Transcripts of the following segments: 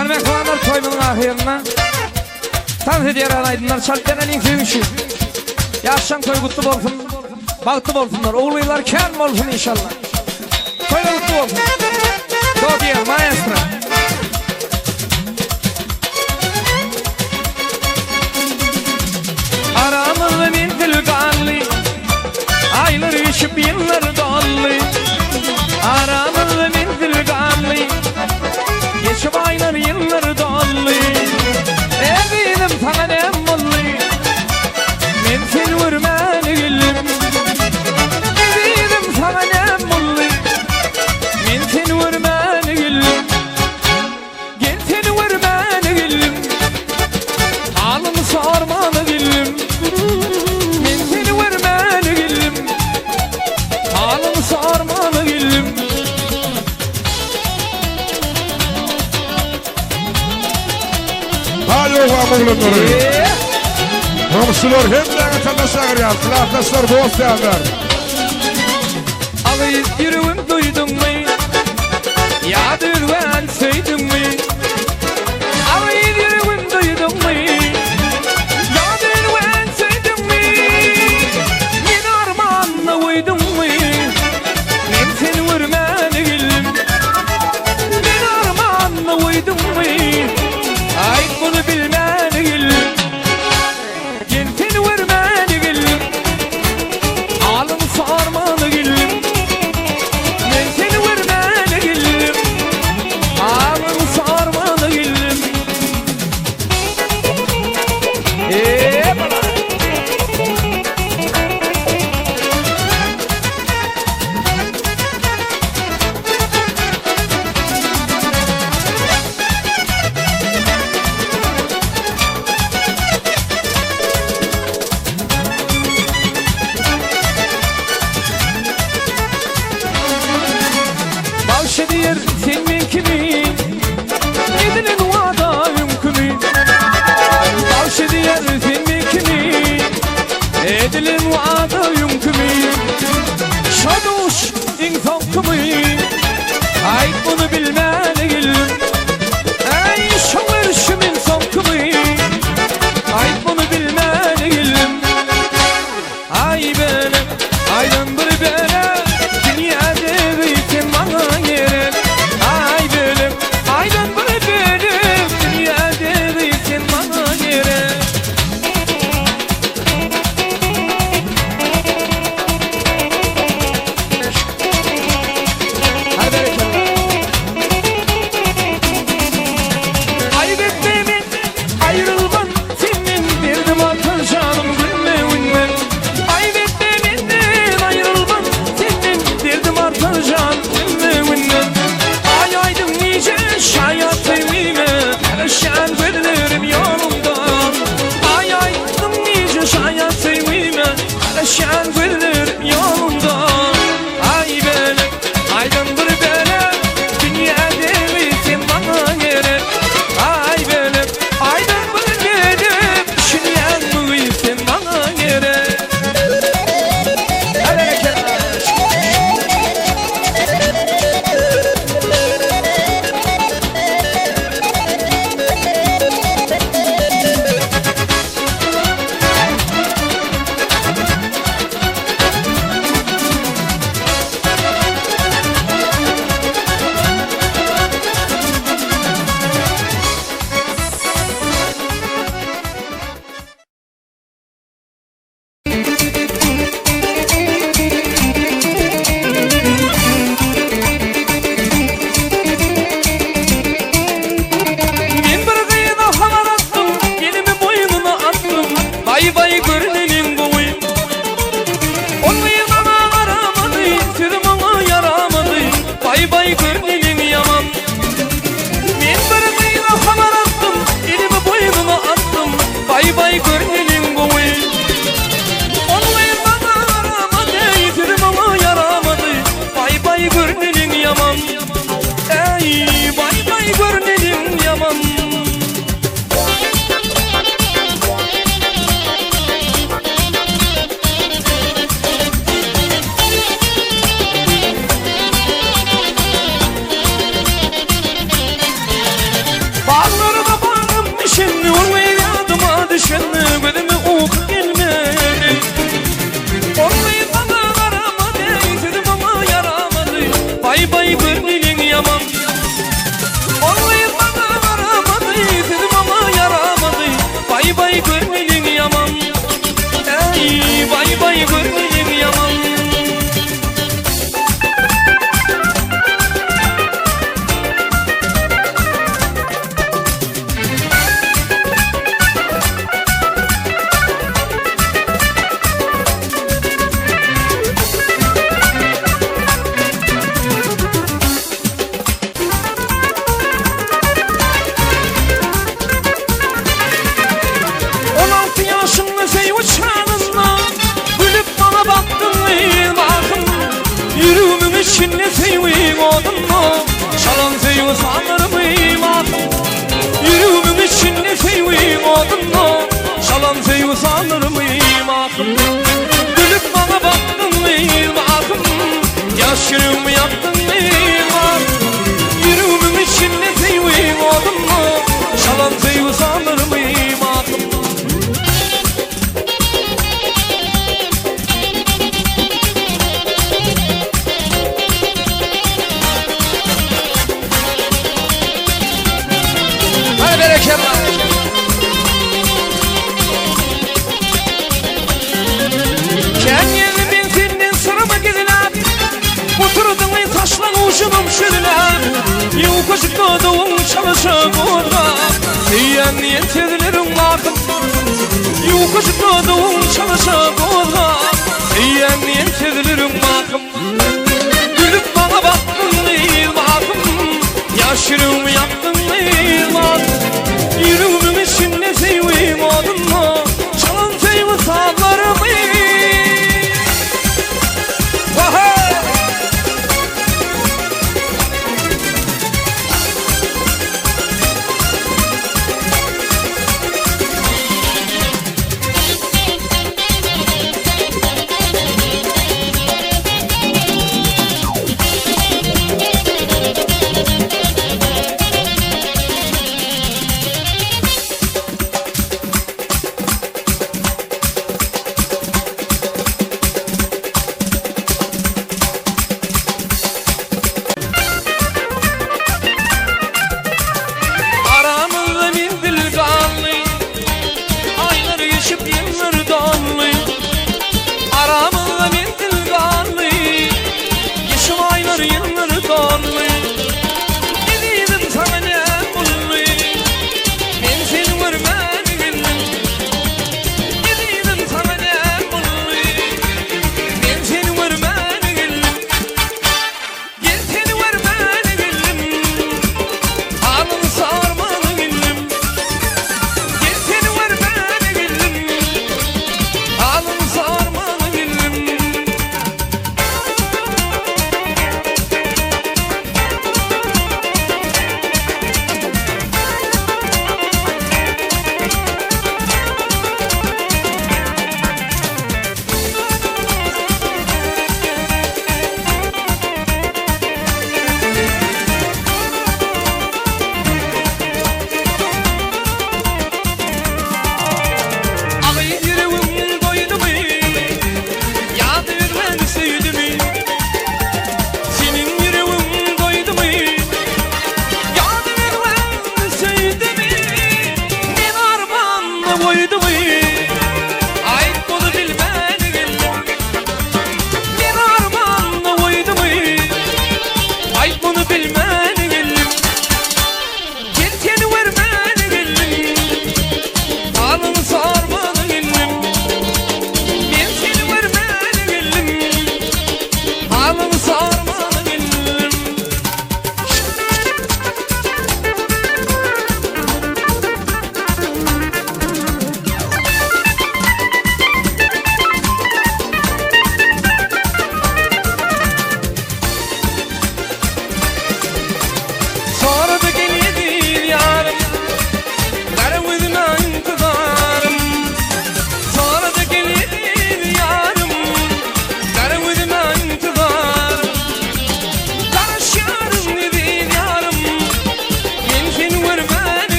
Harmak olanlar toymunun ahirine Tanrı diğer anaydınlar Çaltlarının köyüşü Yaşam toy kutlu olsun Baktı olsunlar Oğluylar kâr olsun inşallah Toyla kutlu olsun Do diye maestro Aramızda bir dil kallı Aylar geçip yıllar doldu Aramızda bir dil kallı Geçip aylar yıllar doldu Evinim sana ne mullu Men seni vurman gülüm Evinim sana ne mullu Men seni vurman gülüm Gel seni vurman gülüm Halını sorman gülüm Men seni vurman gülüm Halını sorman gülüm Alo vamurluları. Komşular hem de vatandaşlar ya. Silahdaşlar boz derler. Ağız yüreğim duydun mu? Yadır ben söyledin mi? Ağız yüreğim duydun mu? Yadır ben söyledin mi? Yine armağanla uydun mu? Ben seni vurman gülüm Ben armağanla uydun mu? Ay bunu bilmen gülüm Gel seni vurman gülüm Alın sarman gülüm Ben seni vurman gülüm Alın sarman gülüm bana Bağışıdır senin kimi Edilin vada yumkunu Bağışıdır senin kimi Edilin vada yumkunu Şaduş insan kimi Ay bunu bilmen gülüm Ay şavarışım insan kimi Ay bunu bilmen gülüm Ay benim aydan bir benim Dünyada gıyken bana gerek Ay benim aydan bir benim Dünyada gıyken bana gerek Hadi berekallah Ay beklemin ayrılman senin derdim atan canım gülmevinmen Ay beklemin ayrılman senin derdim atan canım gülmevinmen Ay aydım nice şayat evime Perişan veririm yolumdan Ay aydım nice şayat evime Perişan veririm yolumdan Ay benim aydan bir benim Dünyada sen bana gerek Ay benim aydan bir benim Düşünen mi sen bana gerek Hadi mahkum. Gülüp bana baktın ey mahkum, yaş yüreğimi yaktın ey mahkum. Yüreğimin içinde teyvim oldun mu, çalan teyvi sanırım ey mahkum. Hadi bereketle. Kenyeli benzinli sırımı gidilem, oturdun ey taşlan ucunum şöylem. Yukuşukta doğum çalışıp orada, diyen niyet edilerim vardım. Yukuşukta doğum çalışıp orada, diyen niyet edilerim vardım. Gülüp bana baktın ey mahkum, yaş yüreğimi yaktın ey mahkum. Yüreğimin içinde teyvim oldun mu, çalan teyvi sallarım ey.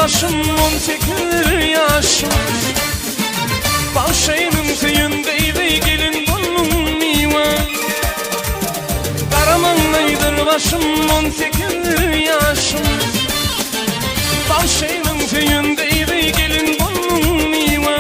başım 18 yaşım. Başayının tüyündeydi gelin bunun miva. Karamanlıydır başım 18 yaşım. Başayının tüyündeydi gelin bunun miva.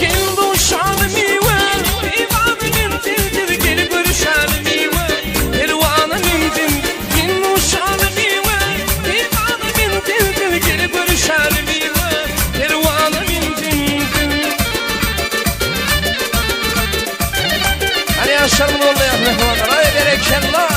Gelin duşadı miva, divanı mintindir gelip görüşadı miva. Pervanı mintindir, gelin duşadı miva, divanı mintindir gelip görüşadı miva. Pervanı mintindir. Hani yaşlarımın oğlu yapmak olanlar, ay berekallah.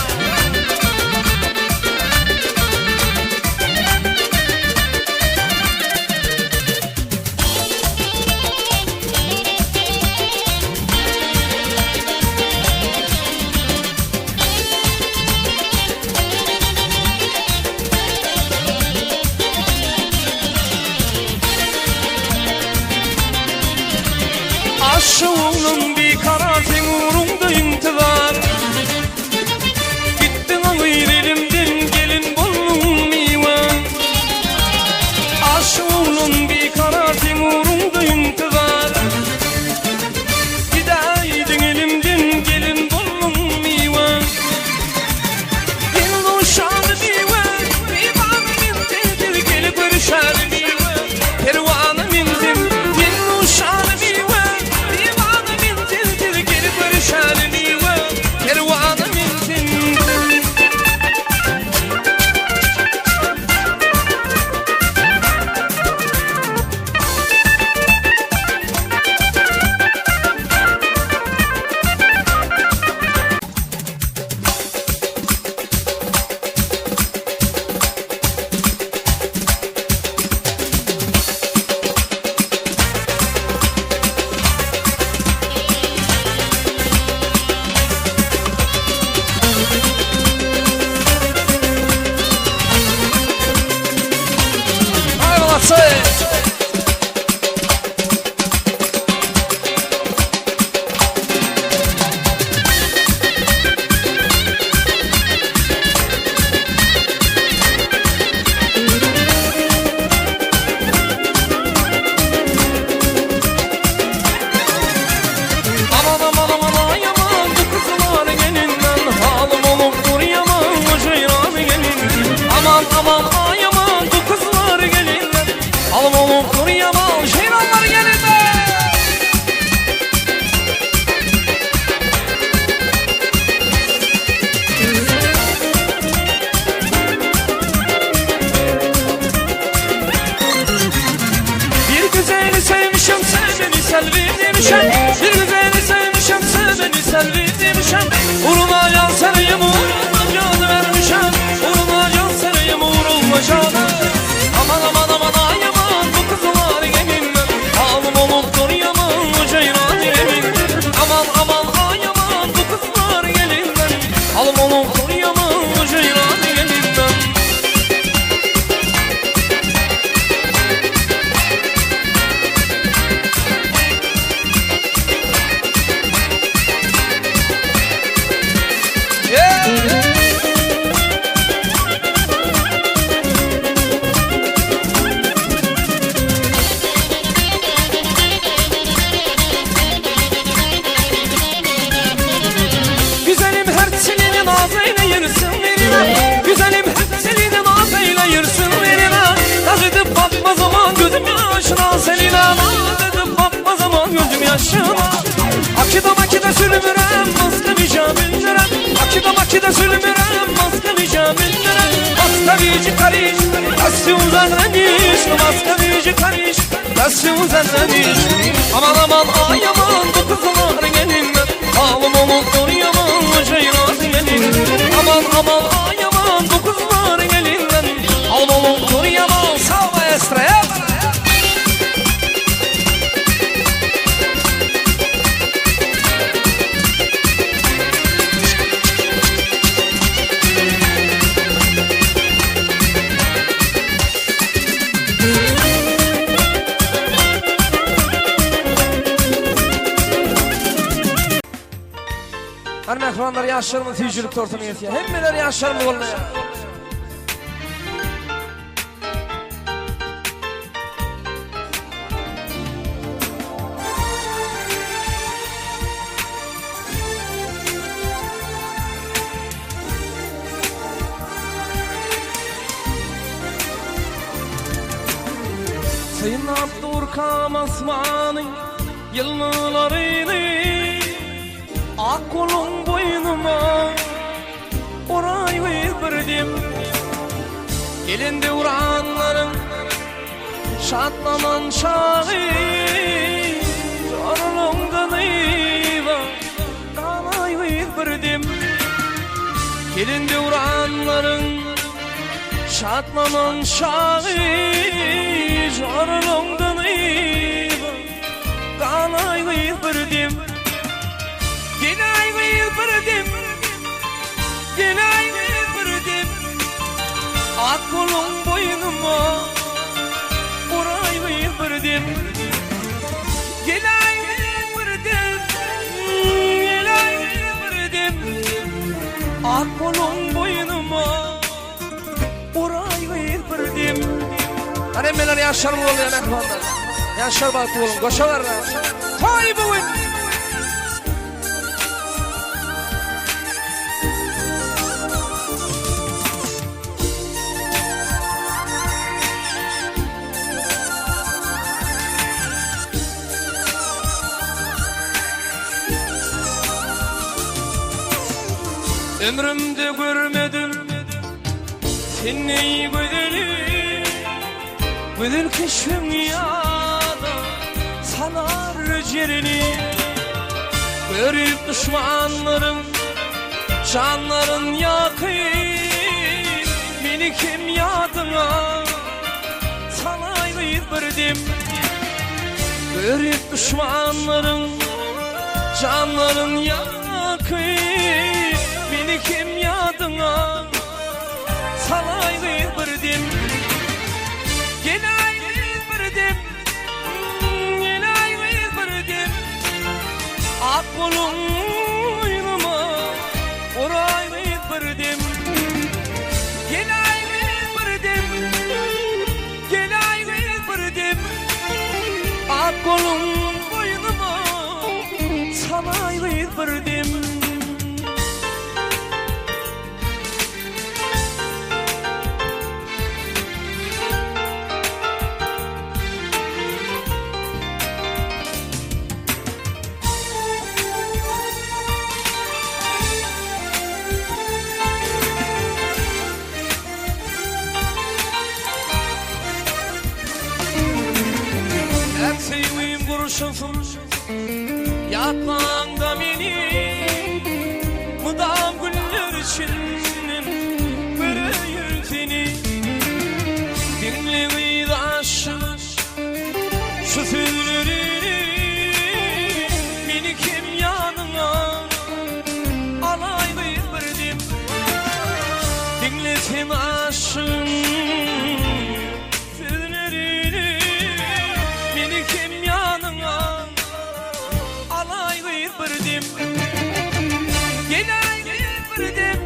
Aşığımın bir kara temurunda intizar. Gittin alır elimden gelin buldum miva. Aşığımın bir kara temurunda intizar. Gideydin elimden gelin buldum miva. Gelin uşağı miva, divanı mintindir gelip görüşer miva. Pervanı mintin, gelin uşağı miva. Aman ay aman bu kızlar gelinler. Alım olup dur yaman şeyranlar gelinler. Bir güzeli sevmişim sen beni selvi demişim. Bir güzeli sevmişim sen beni selvi demişim. Uğruna can sarayım uğruna can vermişim. Uğruna can sarayım uğruna canım. Aman aman aman ay aman bu kızlar gelinler. Alım olup dur yaman ceyran yemin. Aman aman ay aman bu kızlar gelinler. Alım olup dur yaman ceyran yemin. Güzelim her senin ağzıyla yırsın verine. Güzelim her senin ağzıyla yırsın verine. Naz edip bakma zaman gözüm yaşına seninle. Naz edip bakma zaman gözüm yaşına. Akıda makida sürmürem maska bir camillere. Akıda makida sürmürem maska bir camillere. Maska vici karış, nasıl uzanmış. Maska vici karış, nasıl uzanmış. Aman aman ay aman bu kızlar gelinler. Alım olup dur yaman ceyran gelin. Aman aman ay aman bu kızlar gelinler. Alım olup dur yaman sağ maestraya. Hanım ekranlar yaşlarımın tüycülükte ortamı yetiyor. Hemmeler yaşlarımı koluna ya. Sıyınap durkam asmanı yıllarını ak kolun boynuma oray verdim. Elinde uğranların şatlanan çağı zorluğundan eyvah kalay verdim. Elinde uğranların şatlanan çağı zorluğundan eyvah kalay verdim. Gelay verdim, gelay verdim. Ak kolun boynuma oray verdim. Gelay verdim, gelay verdim. Ak kolun boynuma oray verdim. Hani meler yaşar mı oluyor ekranlar? Yaşar bak oğlum, koşa var lan. Hay bu oyun. Ömrümde görmedim seni güzel keşfim yada sanar ciğerini. Görüp düşmanlarım canların yakın beni kim yadına salay verdim. Görüp düşmanlarım canların yakın beni kim yadına salay verdim. Gelay verdim, gelay verdim. Ak kolun boynuma oray verdim. Gelay verdim, gelay verdim. Ak kolun boynuma salay verdim. Seveyim kurşunsuz yatmağında beni mudam güller için vereyim seni. Dinlemeyi de aşık şu sözlerini beni kim yanına alay verdim. Dinletim aşığım verdim. Gelay verdim,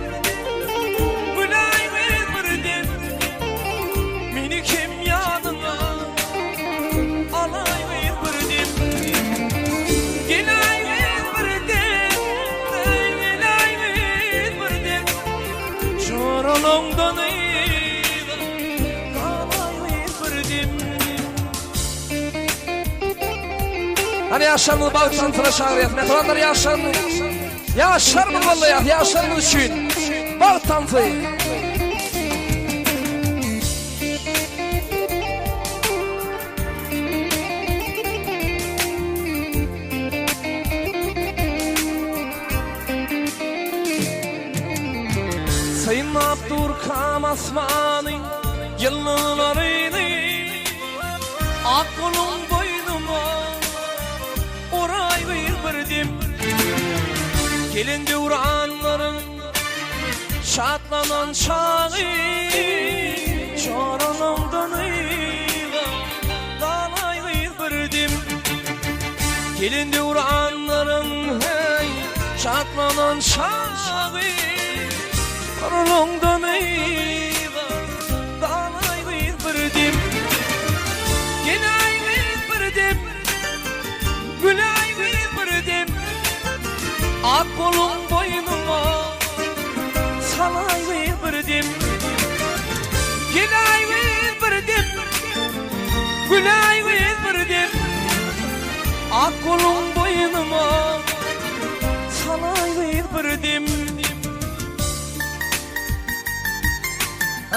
gülay verdim. Beni kim yanına alay verdim. Gelay verdim, gelay verdim. Çoralımdan kalay verdim. Hani yaşar mı Balkan tıraş ağrıyat? Metoranlar yaşar mı? Yaşar mı vallahi? Yaşar mı düşün? Balkan tıraş. Sayın Abdurkam asmanı yıllarını ak kolun boynuma oray verdim. Gelinde uğranların şatlanan çağı çoranımdan dalay verdim. Gelinde uğranların hey şatlanan çağı çoranımdan dalay verdim. Gelay verdim, gülay verdim. Ak kolun boynuma salay verdim. Gelay verdim, Gülay verdim ak kolum boynuma salay verdim.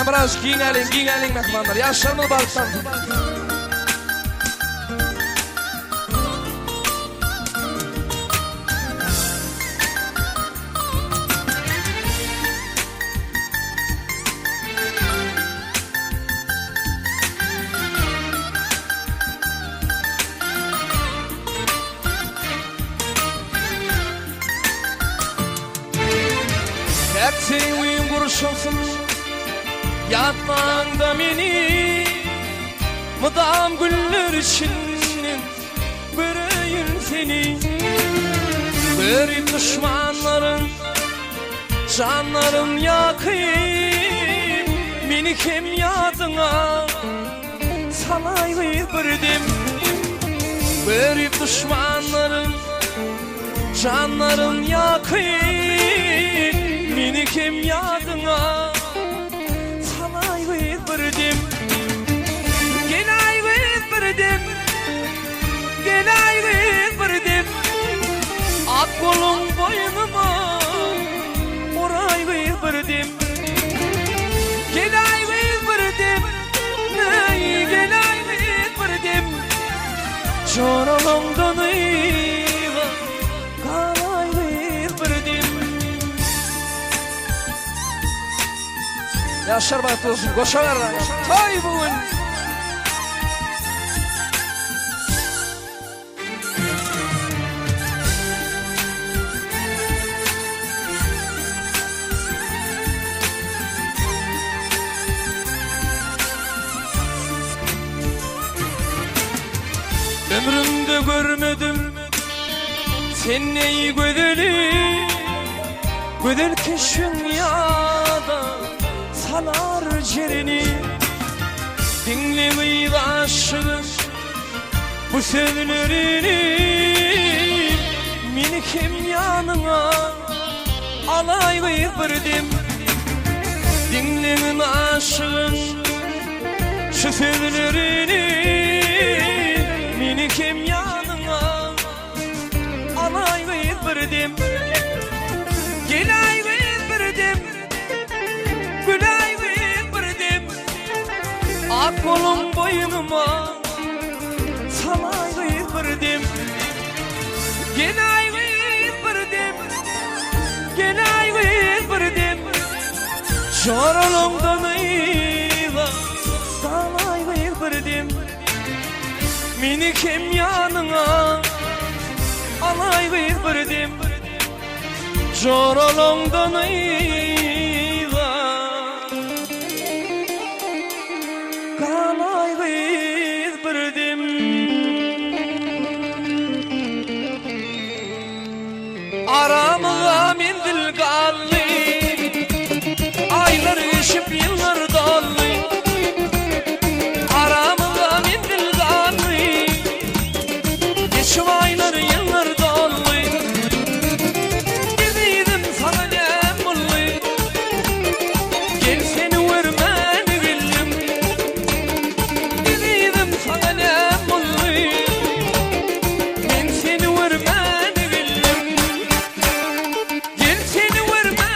Biraz giyinelim mehmanlar. Yaşlarımız balıktan. Hep senin kurşunsun yatmağında beni mıdam güller için bırayın seni. Böyle düşmanların canların yakayım beni kim yadına salay verdim. Böyle düşmanların canların yakayım beni kim yadına salay verdim. Gelay verdim, gelay verdim. Ak kolum boynuma oray verdim. Gelay verdim, ney gelay verdim. Çoralımdan eyva kalay verdim. Yaşar bahtı olsun, koşa ver lan. Hay bugün. Ömrümde görmedim sen neyi gödeli gödel keşfin yada salar cerini. Dinlemeyi aşığım bu sözlerini minikim yanına alay verdim. Dinlemeyi aşığım şu sözlerini minikim yanına alay verdim. Gelay verdim, gülay verdim. Ak kolum boynuma salay verdim. Gelay verdim, gelay verdim. Çoralımdan eyva salay verdim. Minikim yanına alay verdim. Çoralımdan eyva kalay verdim. Aramıza mendil kaldı, aylar geçip yıllar doldu. Aramıza mendil kaldı, geçip aylar yıllar doldu. Dedim sana ne mullu, gel seni vermeni bildim. Dedim sana ne mullu, ben seni vermeni bildim. Gel seni vermeni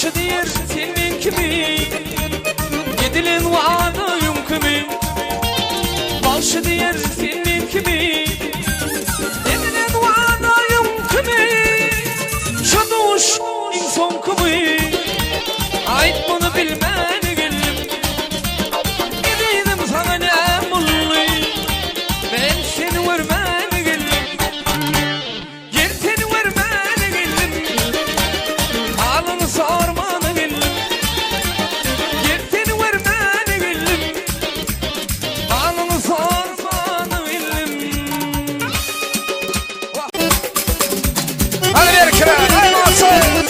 Başı diğer filmin kimi Yedilen vaada yumkimi Başı diğer filmin kimi Yedilen vaada yumkimi Şaduş insan kimi Ait bunu bilmeni geldim Gideydim sana ne mullu Ben seni vermeni geldim Gel seni vermeni geldim Halını sormanı geldim Gel seni vermeni geldim Halını sormanı geldim Hadi bir kere hadi nasıl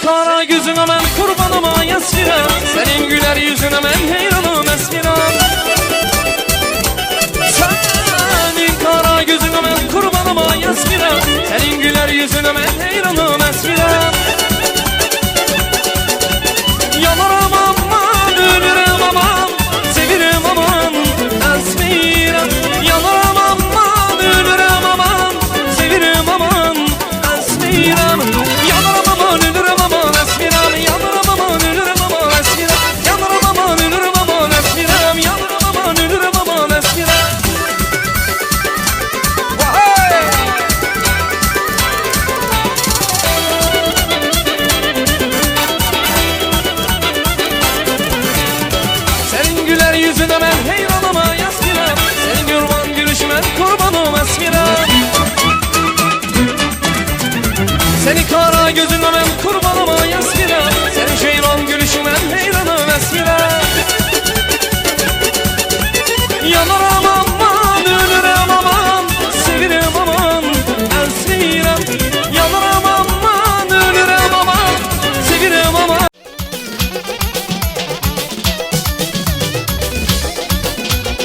Kara gözüne men kurbanıma yasfiram Senin güler yüzüne men heyranım esfiram Senin kara gözüne men kurbanıma yasfiram Senin güler yüzüne men heyranım esfiram Yanarım aman, ölürüm aman Sevirim aman esfiram Yanarım aman, ölürüm aman Sevirim aman esfiram Yanarım aman, ölürüm aman esfiram Yanarım aman, ölürüm aman esfiram Yanarım aman, ölürüm aman esfiram Yanarım aman, ölürüm aman esfiram Vay! Senin güler yüzüne ben heyranıma yasfiram Senin yurman gülüşüme kurbanım esfiram Seni kara gözüne ben kurbanıma yasfiram Senin şeyran gülüşüme heyranım esfiram Yanarım aman, ölürüm aman Sevirim aman esfiram Yanarım aman, ölürüm aman Sevirim aman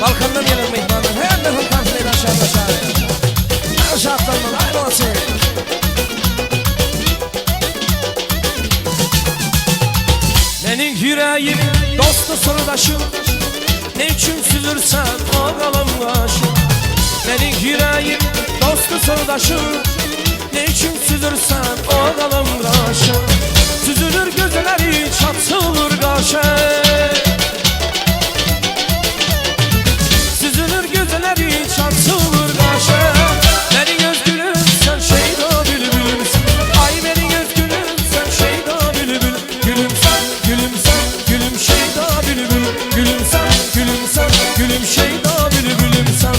Balkandan gelen mehmanlar her nefes karşılayın aşağıda aşağıya Aşağıdan mı? Haydi olsun Benim yüreğim dostu sırdaşım Ne için süzürsen o kalım kaşım Benim yüreğim dostu sırdaşım Ne için süzürsen o kalım kaşım Süzülür gözleri çatılır kaşım Süzülür gözleri çatılır kaşım Benim göz gülüm sen şeyda bülbülümsün Ay benim göz gülüm sen şeyda bülbül Gülüm sen, gülüm sen, gülüm şeyda bülbül Gülüm sen, gülüm sen, gülüm şeyda bülbülüm sen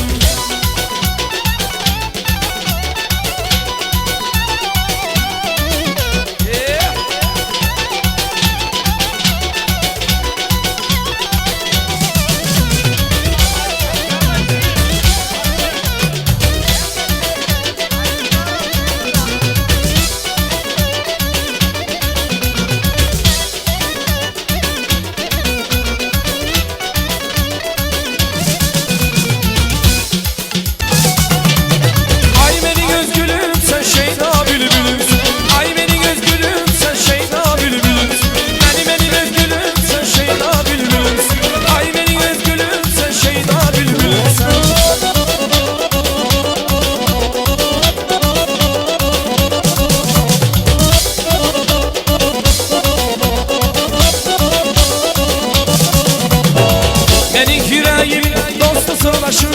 sırdaşım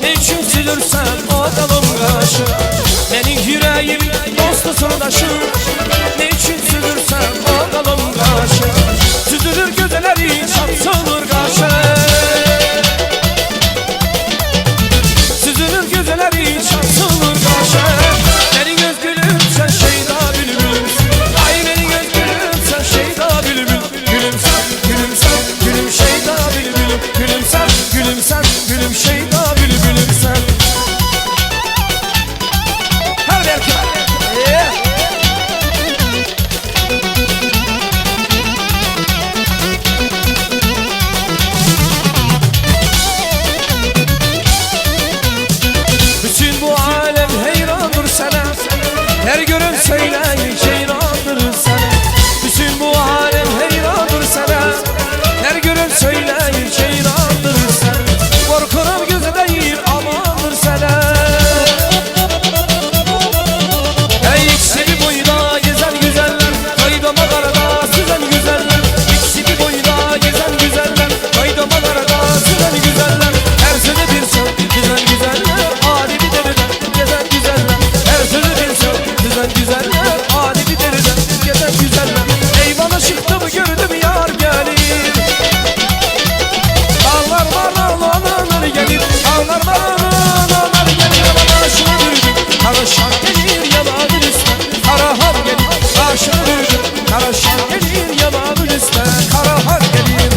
Ne için silirsen o dalım kaşım Benim yüreğim dostu sırdaşım Ne için silirsen o dalım kaşım Süzülür gözleri çatılır kaşım Süzülür gözleri çatılır kaşım Benim göz gülüm sen şeyda bülbülümsün Ay benim göz gülüm sen şeyda bülbül Gülüm sen, gülüm sen, gülüm şeyda bülbülüm Gülüm sen, gülüm sen, gülüm şeyda bülbülüm sen Hadi erkek Bütün bu alem Her gören söyleyin heyrandır sana. Bütün bu alem heyrandır sana. Her gören söyleyin heyrandır sana. Korkuram gözü değil amandır sana. Ey ikisi bir boyda gezen güzeller, kaydama karada süzen güzeller. İkisi bir boyda gezen güzeller, kaydama karada süzen güzeller. Her sözü bir söz güzel güzeller, hadi bir deriden gezen güzeller. Her sözü bir söz güzel güzeller, hadi bir deriden gezen güzeller. Ey bana çıktım gördüm yar gelir. Dağlar bağlanır gelir, dağlar bağlanır gelir. Bana şunu dürdüm, karışan gelir yalanın üstüne. Karahar gelir, başını dürdüm, karışan gelir yalanın üstüne. Karahar gelir.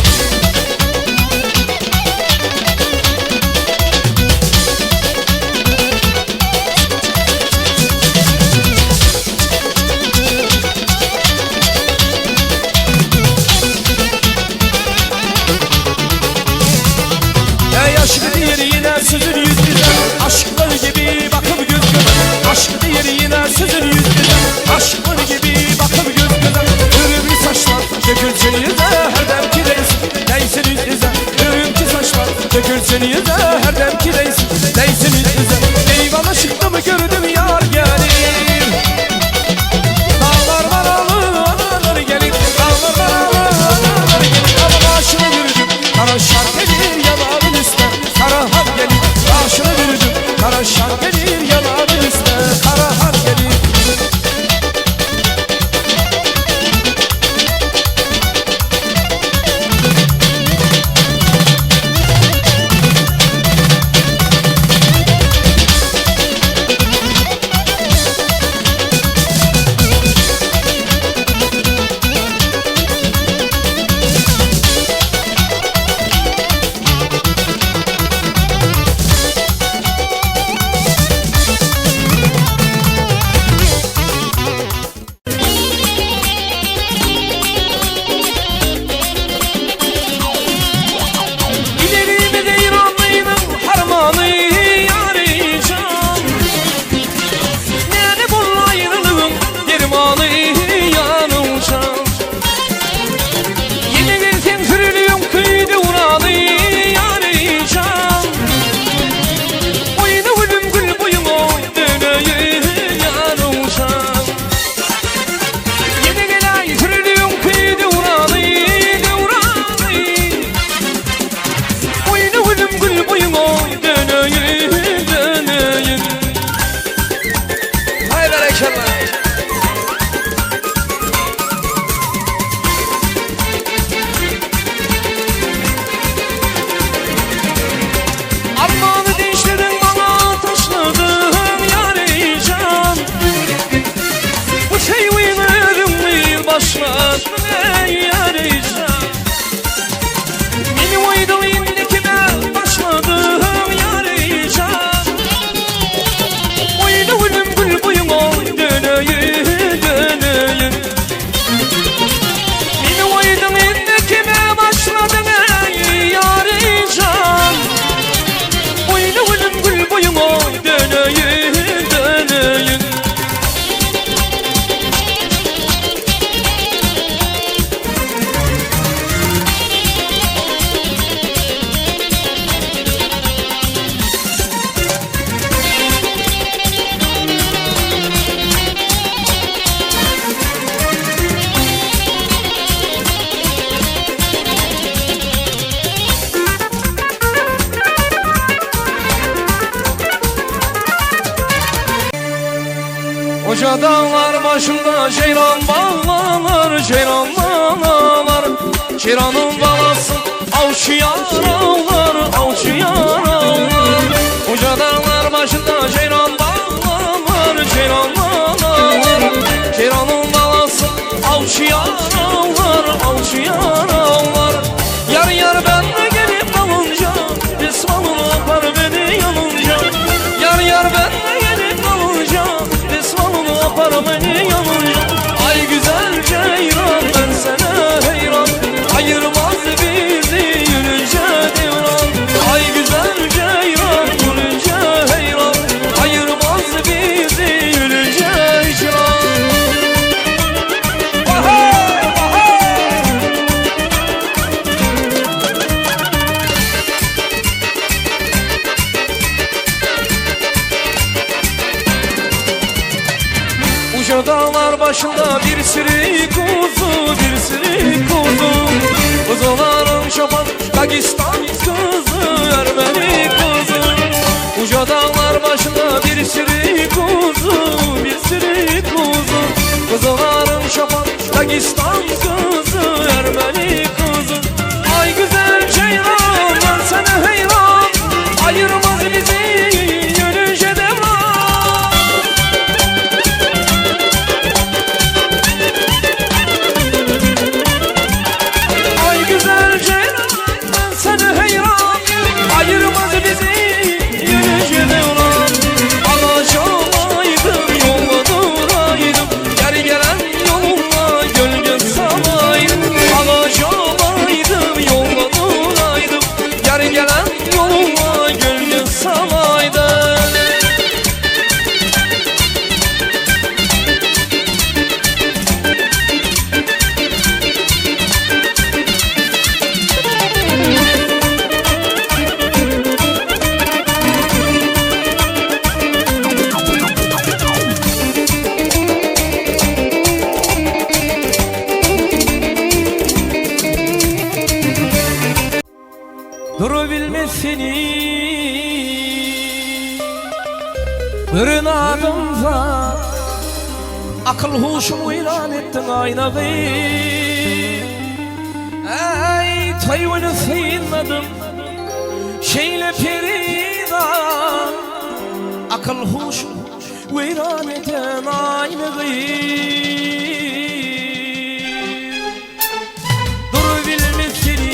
Ey aşkı diğer yine sözün yüz güzel, aşklar gibi bakıp göz göze. Aşkı diğer yine sözün yüz güzel, aşklar gibi bakıp göz göze. Örümlü saçlar dökülsün yüze, her demki değsin yüz yüze. Örümlü saçlar dökülsün yüze, her demki değsin yüz yüze. Eyvana çıktım gördüm yar gelir. Dağlar bağlanır gelir, dağlar bağlanır gelir. Ama başını gördüm, karışan gelir yalanın üstüne. Karahar gelir, başını gördüm, karışan gelir yalanın üstüne. Karahar gelir. İlerimi deyranlıydım harmanı yarayacağım. Nene bu ayrılığın dermanı yanılacağım. Yeni bir tenfürlüğün kıydı uğranı yarayacağım. Oyunu ölüm gül boyumu döneyim yanılacağım. Yeni gelen fürlüğün kıydı uğranı oyunu ölüm gül boyumu döneyim döneyim. Hay berekallah. Armağanı değiştirdin bana taşladın yarayacağım. Bu şey uyumadım değil başladın ey yarayacağım. Beni uydum indikime başladım yarayacağım. Oyunu ölüm gül boyuma döneyim döneyim. Beni uydum indikime başladım ey yarayacağım. Oyunu ölüm gül boyuma döneyim döneyim. Koca dağlar başında ceylan bağlar, ceylan bağlar. Ceylanın balası avşıyan ağlar, avşıyan ağlar. Koca dağlar başında ceylan bağlar, ceylan bağlar. Ceylanın balası avşıyan ağlar, avşıyan ağlar. Yar yar ben de gelip kalınca, Esman'ın apar beni yanınca. Yar yar ben de gelip kalınca, Esman'ın apar beni yanınca. Ay güzel ceylan ben sana heyran, ayırmaz bizi yürüyece devran. Ay güzel ceylan yürüyece heyran, Uca dağlar başında bir sürü kuzu, bir sürü kuzu. Kuzuların çoban Dagistan kızı, Ermeni kızı. Uca dağlar başında bir sürü kuzu, bir sürü kuzu. Kuzuların çoban Dagistan kızı, Ermeni kızı. Ay güzel ceylan, ben sana heyran, ayırmaz bizi yönünce devran. Ay güzel ceylan, ben sana heyran, ayırmaz bizi yönünce devran. Alacalaydım, yolda duraydım, geri gelen yoluna gölge salaydım. Alacalaydım, yolda duraydım, geri gelen yoluna gölge salaydım. Durabilmesini bir adımda akıl huşumu ilan ettin aynağı. Ey tayvanı sıyınladım şeyle perida, akıl huşumu ilan eden aynağı. Durabilmesini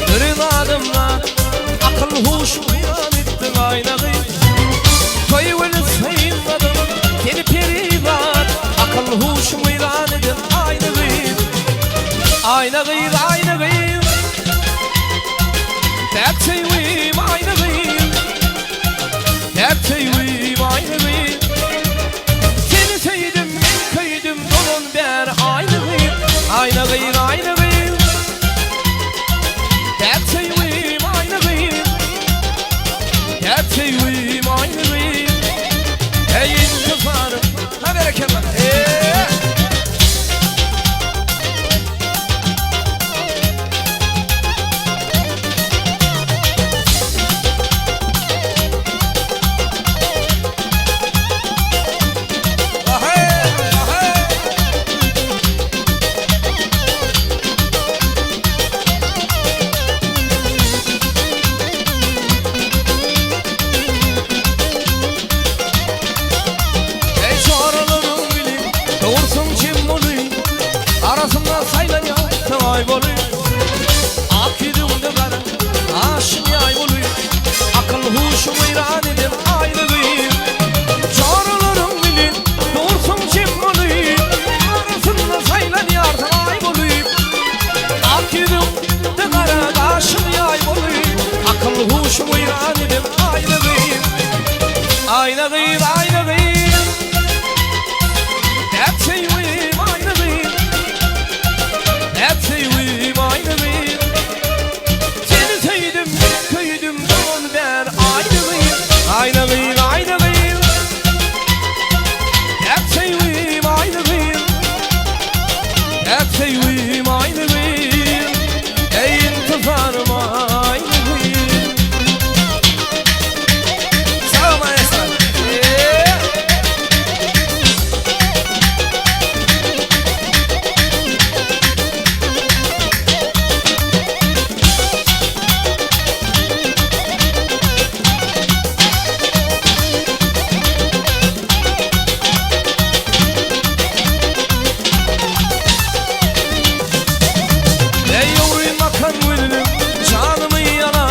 bir adımda akıl huşumu ilan ettin aynağı. Tayvanı sıyınladım seni perivat, akıl huşumu ilan eden aynağı. Aynağı, aynağı, derteyim aynağı, derteyim aynağı. Seni sevdim, kıydım dolun ber aynağı. Aynağı, aynağı, derteyim aynağı, derteyim aynağı. Ey intifarım, ha bereketle. Arasında saylan yaptı ay bolu, akidimde kara aşın yay bolu. Akıl huşumu iran edin aylığı. Çağrılarım bilin doğursun kim bolu, arasında saylan yaptı ay bolu. Akidimde kara aşın yay bolu. Akıl huşumu iran edin aylığı. Aylığı, aylığı, derteyim aylığı, derteyim aynağı. Seni sevdim, kıydım dolun ber aynağı. Aynağı, aynağı, derteyim aynağı, derteyim aynağı. Ey intifarım aynağı. Sağ ol Esra. Canımı yana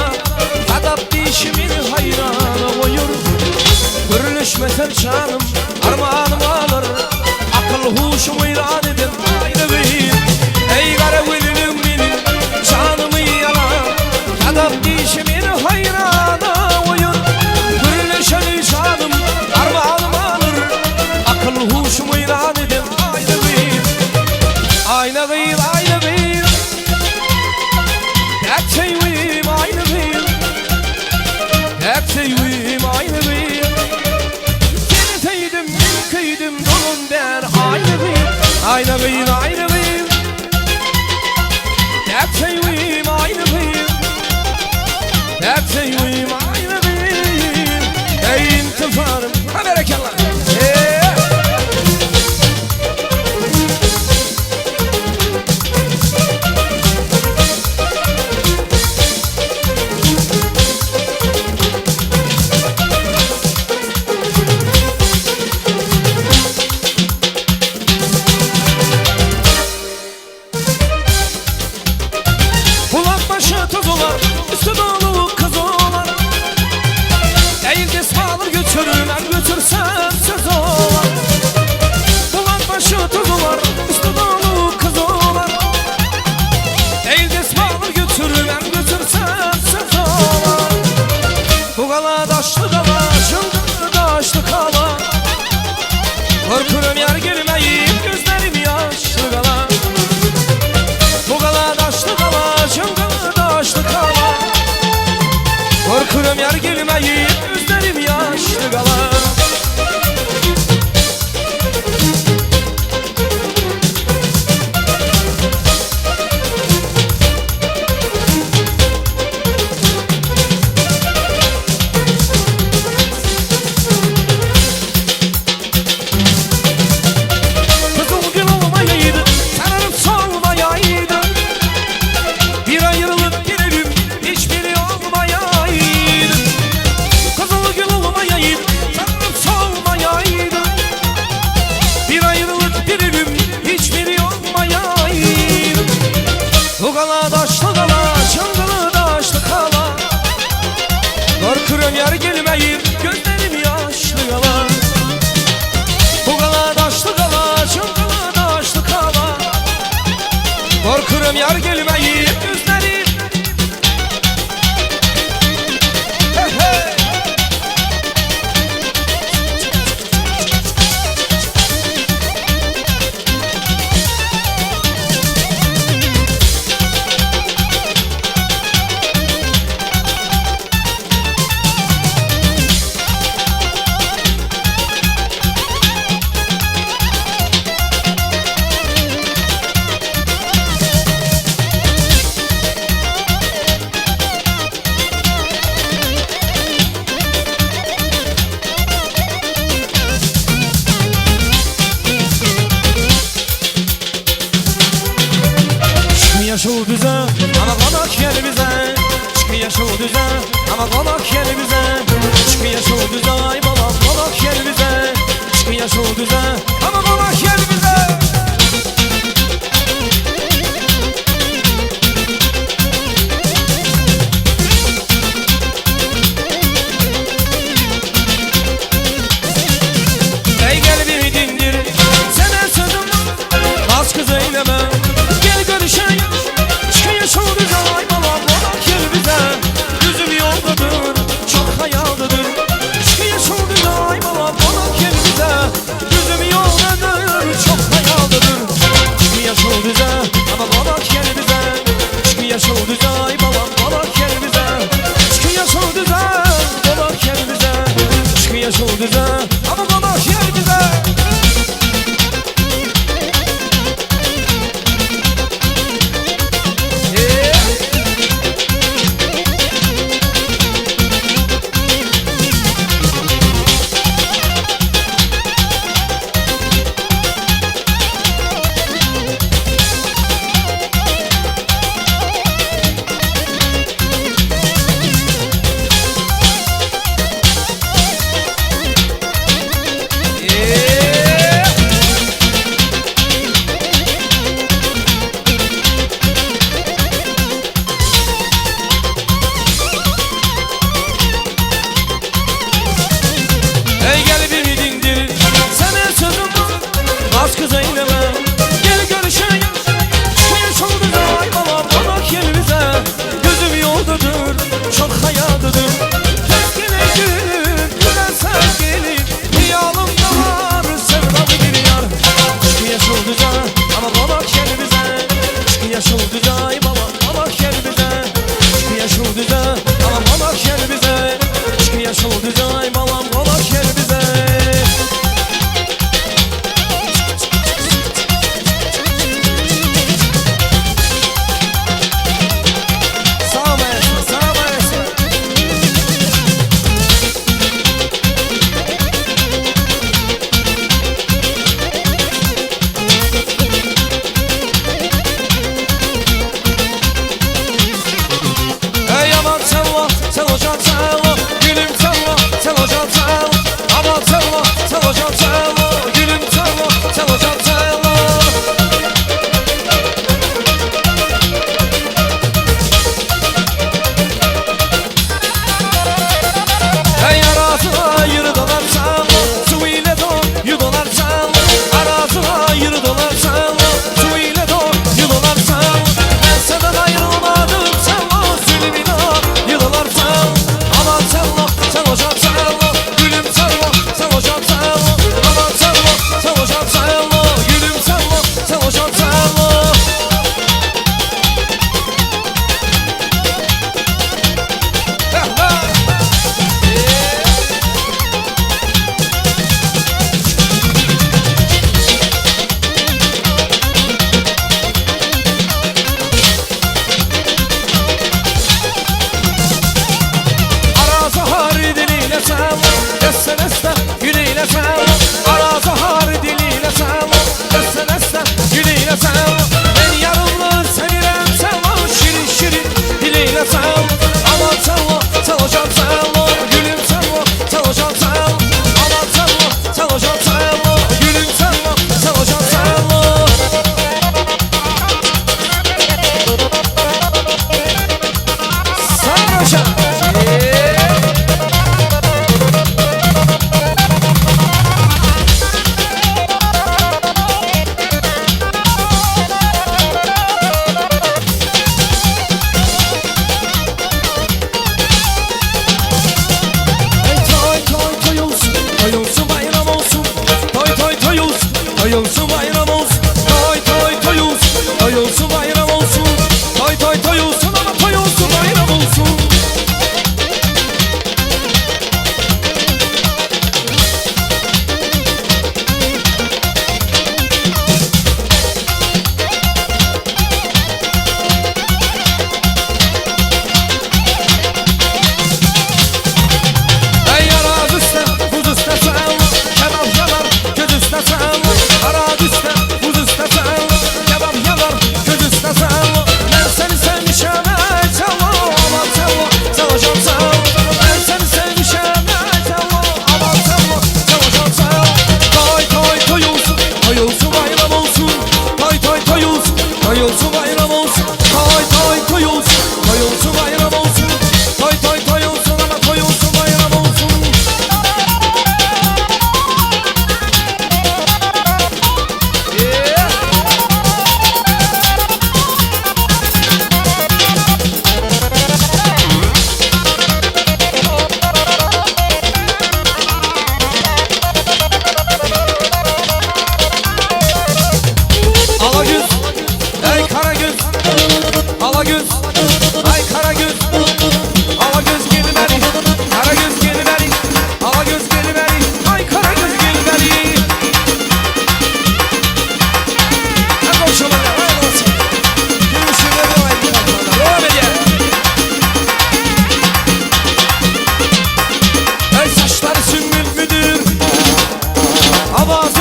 kadap dişimin hayranı koyur. Görülüşmesen canım armağanımı alır, akıl huşumu ilan edin aynağı. Ey kara gülüm benim canımı yana kadap dişimin hayranı koyur. Görülüşen canım armağanımı alır, akıl huşumu ilan edin aynağı. Aynağı, aynağı, derteyim aynağı, derteyim aynağı. Seni sevdim, kıydım dolun ber aynağı. konak gel bize. Çıkıyor şu düze, ama konak gel bize. Çıkıyor şu düze, ay babam konak gel bize. Çıkıyor şu düze, ama konak gel bize. Ey gel bir dindir, sana sözüm az kız eyleme. Gel görüşeyim, çıkıyor şu düze, ay babam konak gel bize. Gözüm yoldadır, çok hayaldadır. Çıkıyor şu düze, ay babam konak gel bize. Gözüm yoldadır, çok hayaldadır. Çıkıyor şu düze, ama konak gel bize. Çıkıyor şu düze, ay babam konak gel bize. Çıkıyor şu düze, konak gel bize. Çıkıyor şu düze, ama konak gel bize. Ey gel bir dindir, sana sözüm az kız eyleme. Gel görüşeyim, çıkıyor şu düze, ay babam konak gel bize. Gözüm yoldadır, çok hayaldadır. Tek geleceğim, güzel sevgilim. Rüyalımda var, sevdalı bir yar. Çıkıyor şu düze, ama konak gel bize. Çıkıyor şu düze, ay babam konak gel bize. Çıkıyor şu düze, ama konak gel bize. Çıkıyor şu düze, ay babam konak gel bize. Sağ maestro, sağ maestro. Ey aman selva, sen hocan selva. Gülüm selva, sen hocan selva. Aman selva, sen hocan selva. Gülüm selva, sen hocan selva. Ey arasına yürü dolar selva. Su ile don, yudolar selva. Arasına yürü dolar selva. Su ile don, yudolar selva. Ben senden ayrılmadım selva. Zulmina yıdolar selva. Aman selva, sen hocan selva. Gülüm selva, sen hocan selva.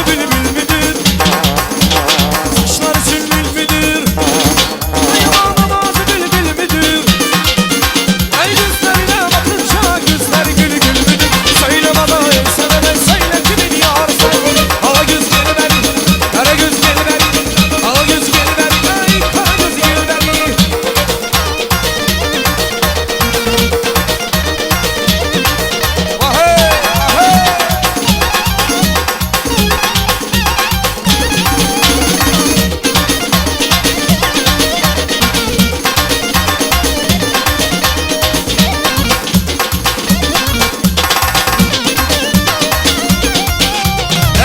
bülbül müdür? Saçları sülbül müdür? Ay ağlamazı bülbül müdür? Ay gözlerine bakınca gözler gül gül müdür? Söyle bana sevene söyle kimin yarısı? Ala göz gel beni, kara göz gel beni. Ala göz gel beni, ay kara göz gel beni. Ahey, ahey.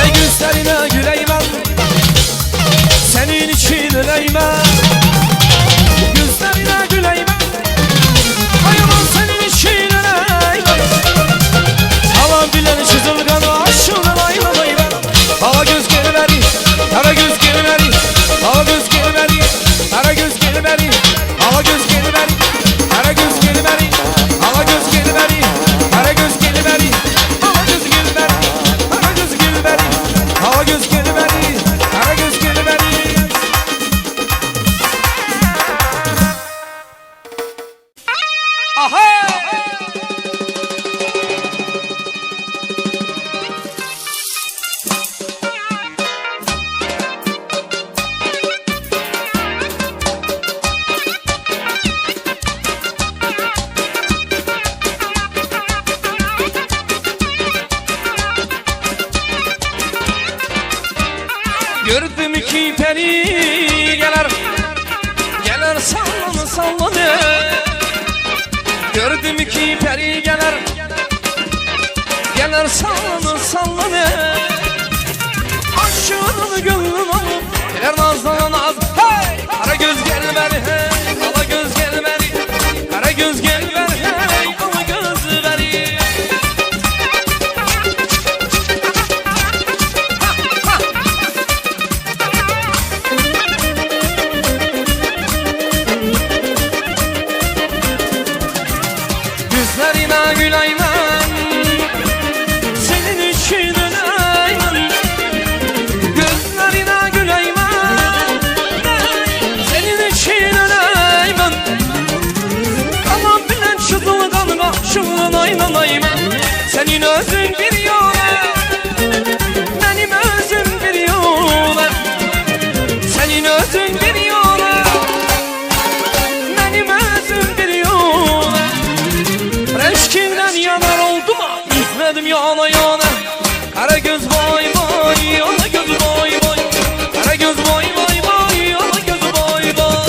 Ey gözlerine güleyim ben, senin için öleyim ben. Gözlerine güleyim ben, hayvan senin için öleyim ben. Alan bilen çizilganı aşığından ayrılayım ben. Hava göz geri veri, kara göz geri veri. Hava göz geri veri, kara göz geri veri. Hava göz geri veri, kara göz geri veri. Hava göz geri veri, kara göz geri veri. Hava göz geri veri, kara göz geri veri. Hava göz geri veri, kara göz geri veri. Aha! Gördüm ki peri gelir, gelir sallanı sallanı. Gördüm ki peri gelir, gelir sallanı sallanı. Aşığının gönlünü alıp gelir nazlanan naz. Hey! Kara göz gel beri, hey! Ala göz gel beri, kara göz gel beri, hey! Ala göz beri. Gözlerine güleyim ben, senin için öleyim ben. Gözlerine güleyim ben, senin için öleyim ben. Kalan bilen çızılgan aşığın aynanayım ben. Senin özün bir yola, benim özüm bir yola. Senin özün bir yola, benim özüm bir yola. Reşkinden yanar oldu mu? Üzmedim yana yana. Kara göz boy boy, yana göz boy boy. Kara göz boy boy boy, yana göz boy boy.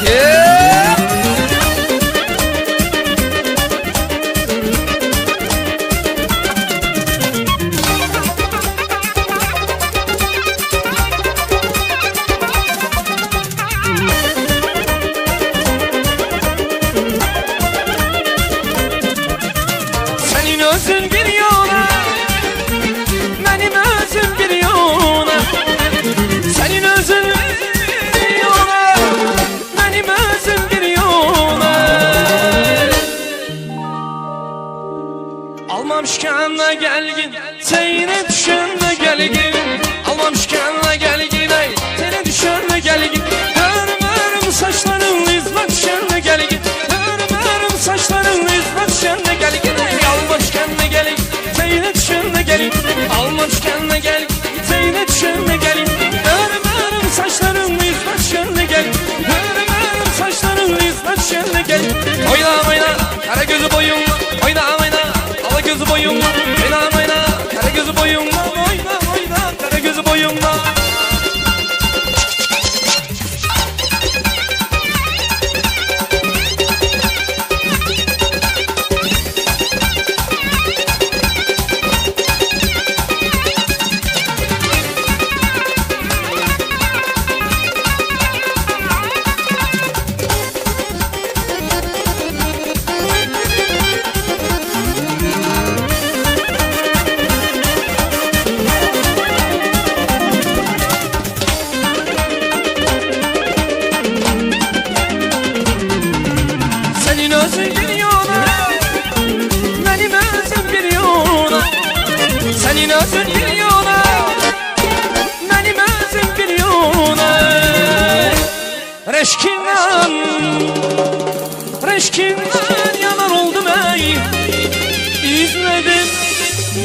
Yeah! Senin özün bir yana, benim özüm bir yana. Senin özün bir yana, benim özüm bir yana. Almamışken de gelgin, seni düşen de gelgin. Almamışken de gelgin, seni düşen de gelgin. Örüm saçların izle düşen de gelgin. Örüm saçların izle düşen de gelgin. Almamışken de gelgin, seni düşen de gelgin. Almamışken de gelgin, seni düşen de gelgin. Örüm saçların izle düşen de gelgin. Örüm saçların izle düşen de gelgin. Oyna oyna, kara gözü boyunla. Oyna oyna, ala gözü boyunla. Oyna oyna, kara gözü boyunla. Oyna oyna, kara gözü boyunla.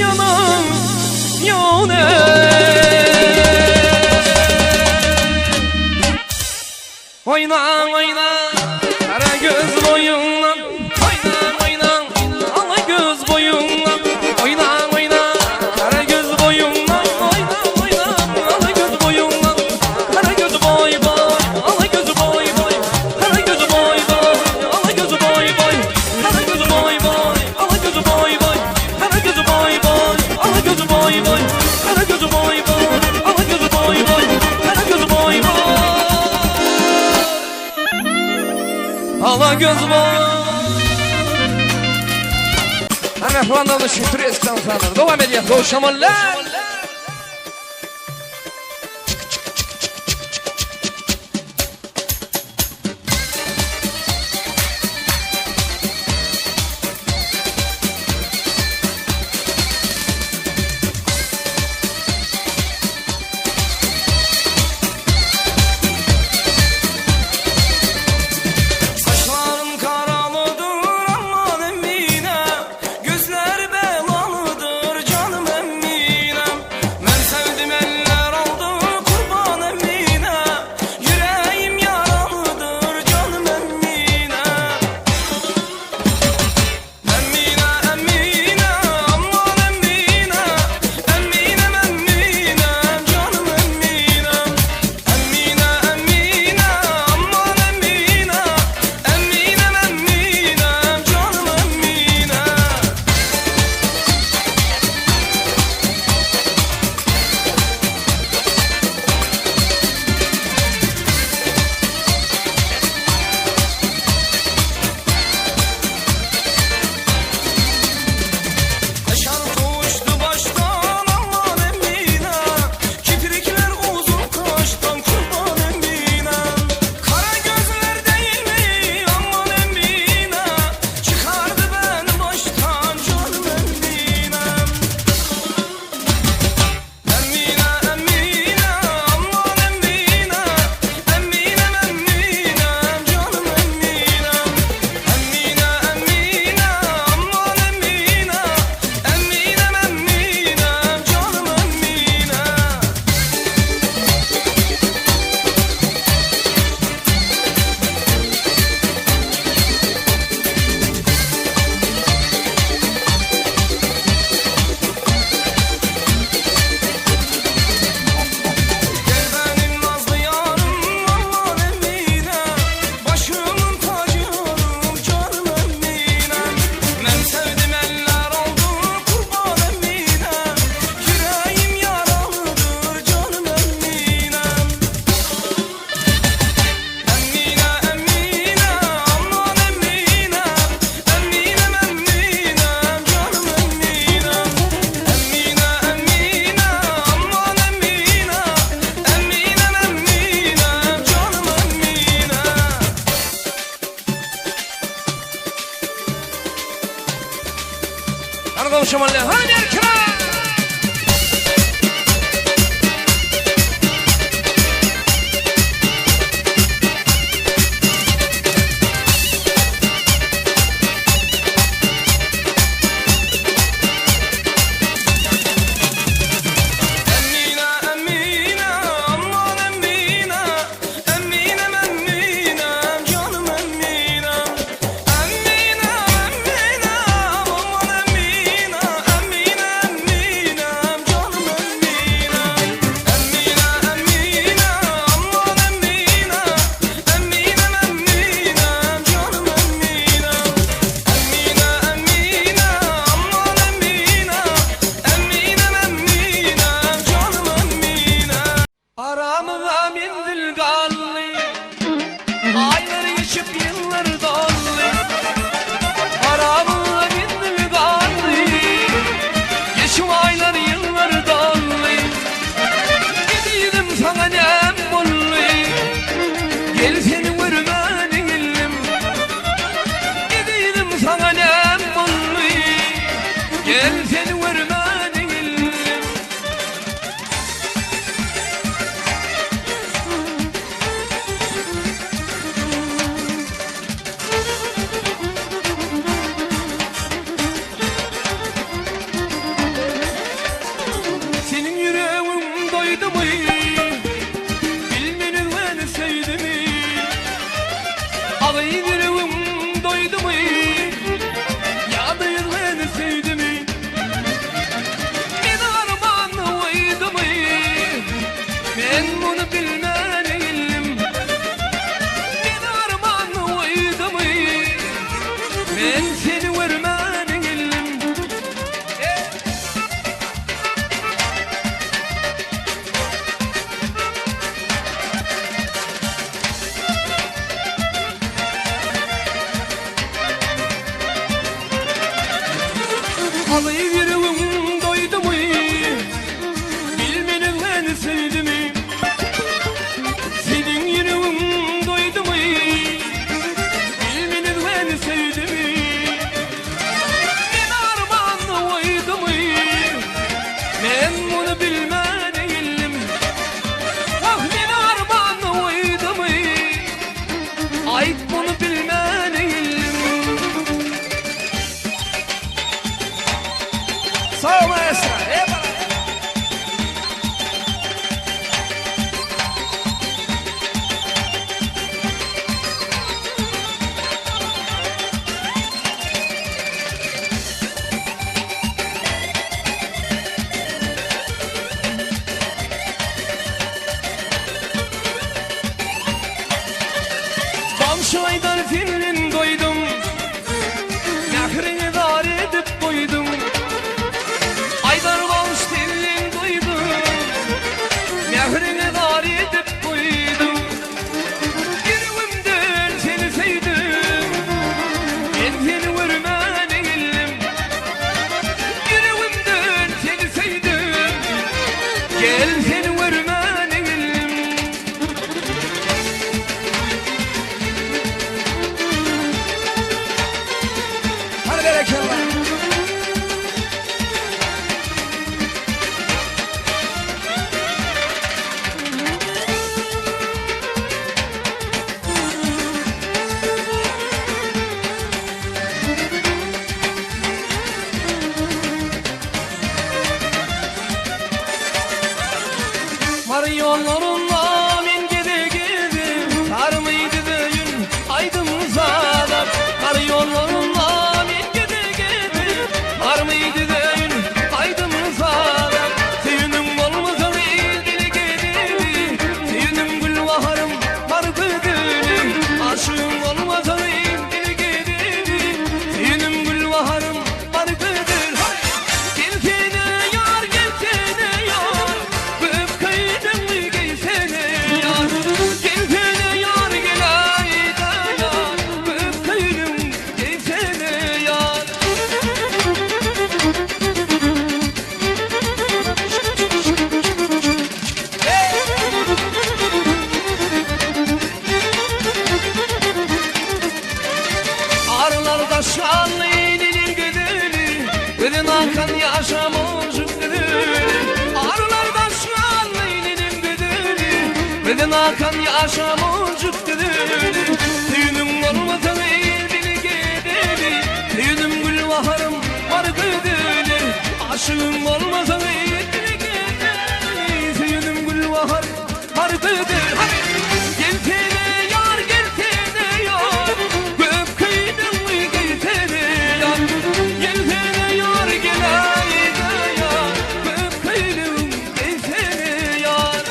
yanım yone. Oyna oyna kara göz boyundan, oyna oyna ala göz boyundan, oyna oyna kara göz boyundan, oyna oyna ala göz boyundan, kara göz boy boy, ala göz boy boy, kara göz boy boy, ala göz boy boy, kara göz boy boy, ala göz boy boy, kara göz boy boy, ala göz boy boy, kara göz boy boy, ala göz boy boy, kara göz boy boy. Ala göz boy. Ana planlarını şükür etsen sanır. Devam ediyor. Doğuşamallar. Konuşamallar. Hadi erkek. doydu mu? Ya da yılını sevdi mi? Bir armağanı oydu mu? Ben bunu bilmem eğildim. Bir armağanı oydu mu? Ben seni vermem eğildim. Alayı yüreğim doydu mu? Bilmenin beni sevdi mi? Senin yüreğin doydu mu? Bilmenin beni sevdi mi? Bir armağanla oydu mu? Ben bunu bilmem eğildim. Ah bir armağanla oydu mu? Ay bunu bilmem eğildim. Sağ ol maestro. Eyvallah. Bamşı Aydar filmin doydum. Nehrini dar edip koydum. Aydar Bamş filmin doydum. Nehrini dar edip koydum. Yüreğimden seni sevdim. Ben seni vermem eğildim. Yüreğimden seni sevdim. Gel seni vermem eğildim. Hadi berekallah. Var yollarında min gide gide sarmıydı düğün aydınlızalar. Var yollarında min gide gide sarmıydı düğün aydınlızalar. Düğünüm olmasa dili gedili, düğünüm gül baharım var güdülü. Aşığım olmasa dili gedili, düğünüm gül baharım var güdülü. Gelsene yar gelsene yar, öp kıydın gelsene yar. Gelsene yar gel ayda yar, öp kıydın gelsene yar. Arılarda şanlı elinin güdülü, gülün akan yaşamışım güdülü. Arılarda şanlı elinin güdülü, gülün akan yaşamışım güdülü. Düğünüm olmasa elbini gedeli, düğünüm gül baharım var güdülü. Aşığım olmasa elbini gedeli, düğünüm gül baharım var güdülü. Gelsene yar gelsene yar, öp kıydın mı gelsene yar. Gelsene yar gel ayda yar, öp kıydın gelsene yar.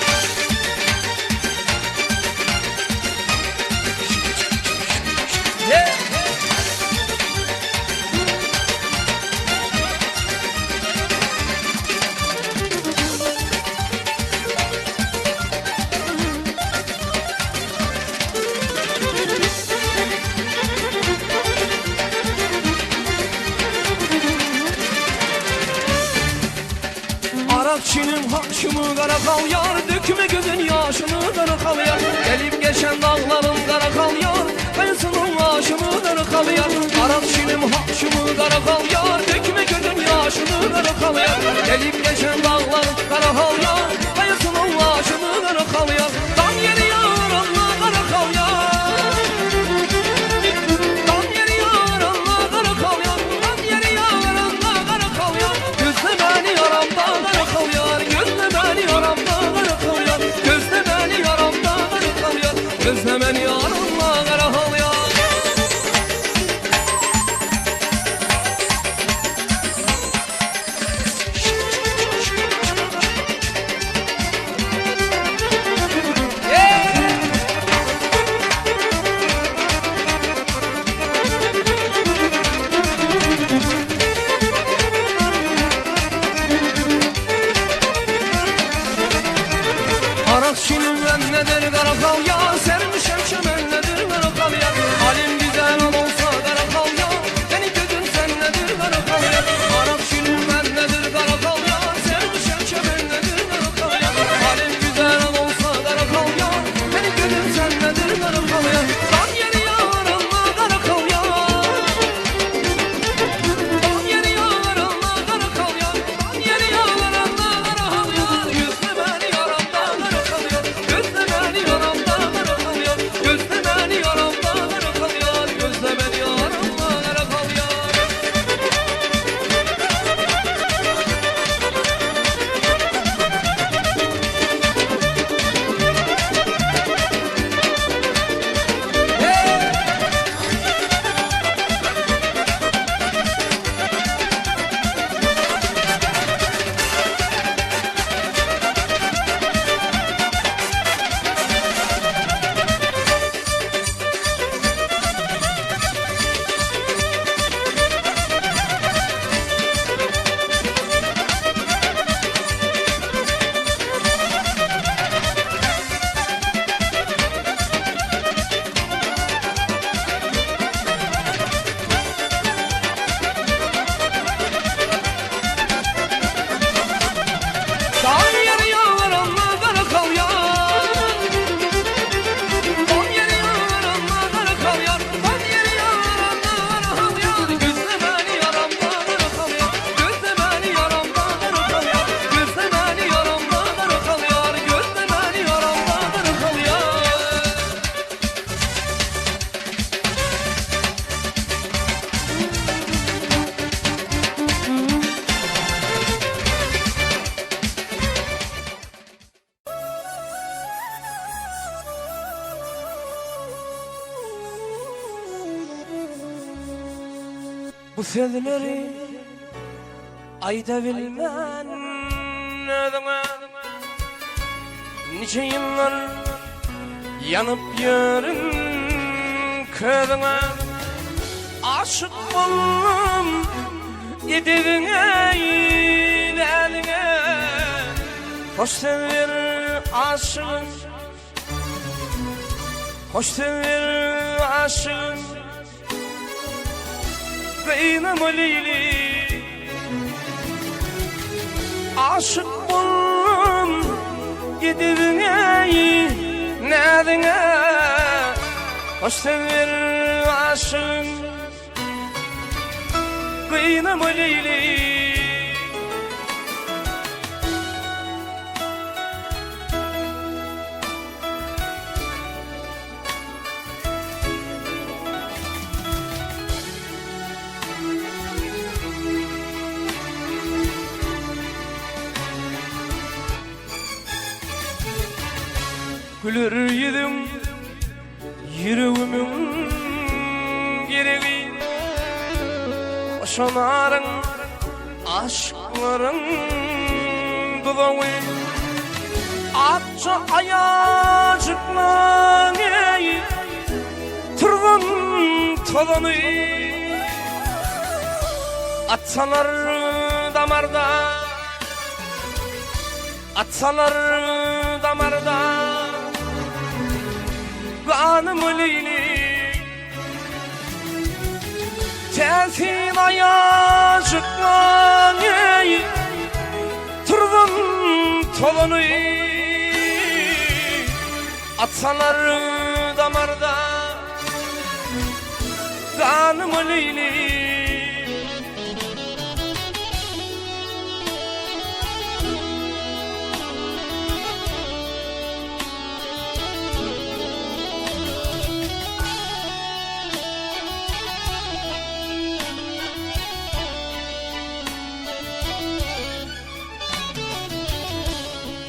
Arakçının hakşımı kara kal yar, dökme gözün yaşını kara kal yar. Gelip geçen dağların kara kal yar, ben senin aşımı kara kal yar. Arakçının hakşımı kara kal yar, dökme gözün yaşını kara kal yar. Gelip geçen dağların kara kal yar, ben senin aşımı kara kal yar. Tam yeri yar Allah kara kal yar. Tam yeri yar Allah kara kal yar. Tam yeri yar Allah kara kal yar. Gözle beni yaramda kara kal yar. Gözle beni yaramda kara kal yar. Gözle beni yaramda kara kal yar. Gözle beni yaramda kara kal yar. Bu sözleri ayda bilmem ödüme nice yıllar yanıp yarın közüme aşık oldum gidivine ilerine hoş sever aşığın hoş sever aşığın Beynam Leyli aşık oldum gidivine nerine hoş sever aşığın Beynam Leyli Gülür yüzüm yüreğimin gereği Boşanarın aşkların dudağı Akça ayacıkla Tırvan tadanı Atsalar damarda Atsalar damarda Kanım Leyli Tesin ayacıkla Tırvan talanı Atsalar damarda Kanım Leyli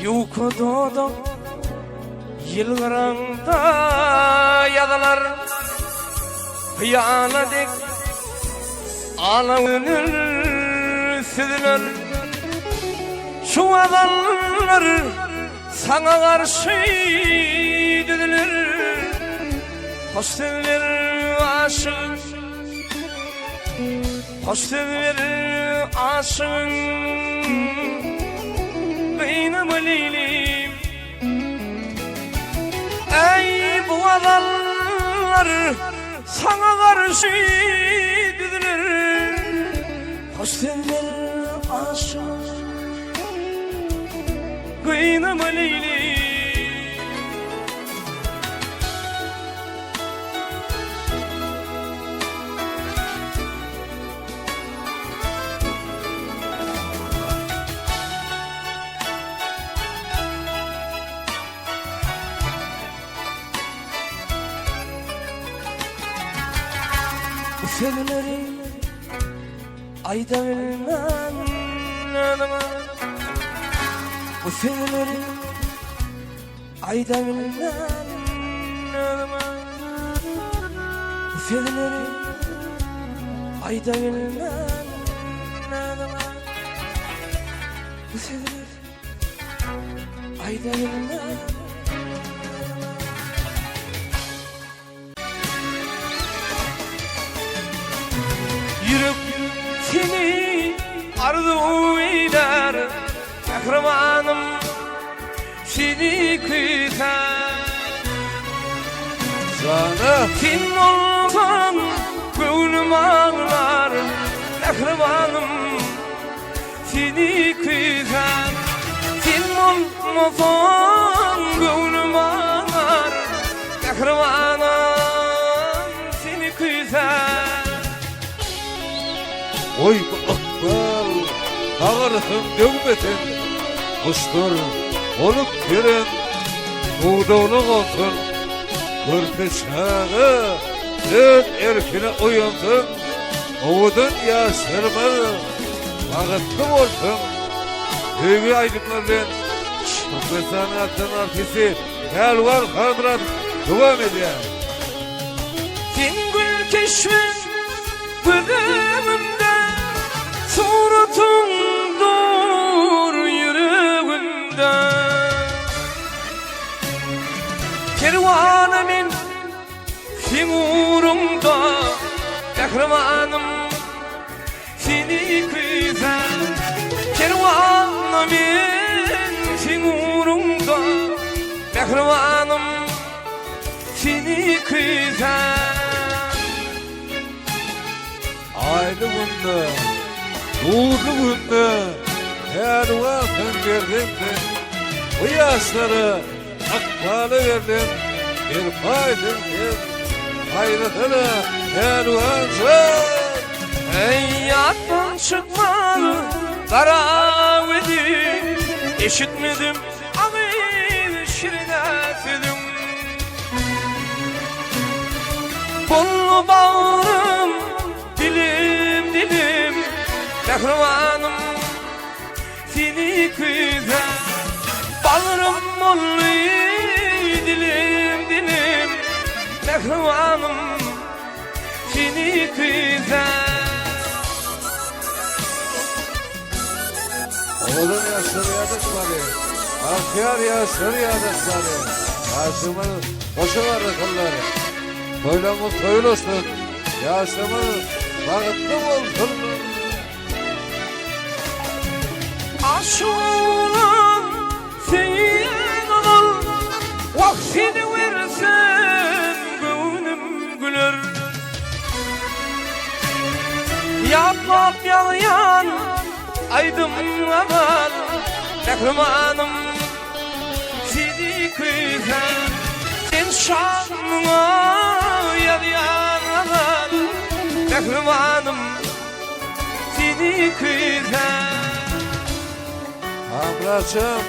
Yukarıda yıllarında yadalar Hıyanadik ağlanır süzülür Şu adamlar sana karşı düdülür Hoş sever aşığın Hoş sever aşığın Beynam Leylim Ey bu adamlar sana karşı düdülür Hoş sever aşık Beynam Leylim Sözleri ayda bilmem ödüme Bu sözleri ayda bilmem ödüme Bu sözleri ayda bilmem ödüme Bu sözleri ayda bilmem Yürüp seni arzu eder Kahramanım seni küser Sana Sen olsan gönlüm ağlar Kahramanım seni küser Sen olmasan gönlüm ağlar Kahramanım seni küser oy akbal ağırhım dövmetin Kuşlar olup giren Buğdağlık olsun Körpe çağı Dön erkine uyansın Oğudun yaşarmalı Ağıtlı olsun Övgü aydınlardan Körpe sanatın artisi Helvar Kadrat devam ediyor Sen gül keşfin gözümün senin uğrunda kahramanım seni güzel kervanım senin uğrunda kahramanım seni güzel Aylı günde, nurlu günde, her vakın verdim de, bu yaşları akbalı verdim, bir faydın bir hayratını her vakın. Ey yattan çıkmalı karavedim eşitmedim ağır şirinetim Kollu bağrım dilim dilim kahramanım seni güzel Bağrım mollu dilim dilim kahramanım seni güzel Oğlum yaşları yadık bari, akyar yaşları yadık bari. Yaşımın boşu var akılları, toylamı toyul olsun, yaşımın bağıtlı olsun. Aşığım senin ol vaktini versen gönlüm güler Yapmap yalayan aydım aman kahramanım seni güzel Sen şanına yarayan aman kahramanım seni güzel Hamraçım,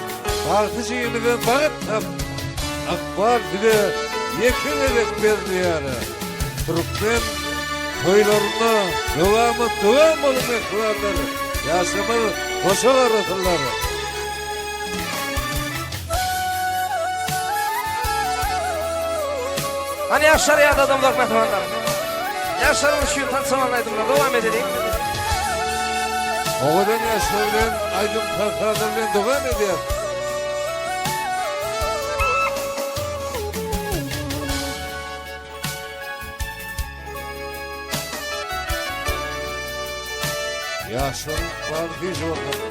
partıcıyılığın bağıttım, akbar bile yekin edek verdi yani. Türkmen toylarına devam olun ekvarları, yaşımın boşa aratırları. Hani yaşları ya da adamlar kahramanlar. Yaşlarını şu tatsamanlaydım da devam edelim. Oğlan yaşlarından aydın kahralarından devam ediyor. Yaşın var hiç orada.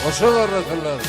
Boşa aratırlar.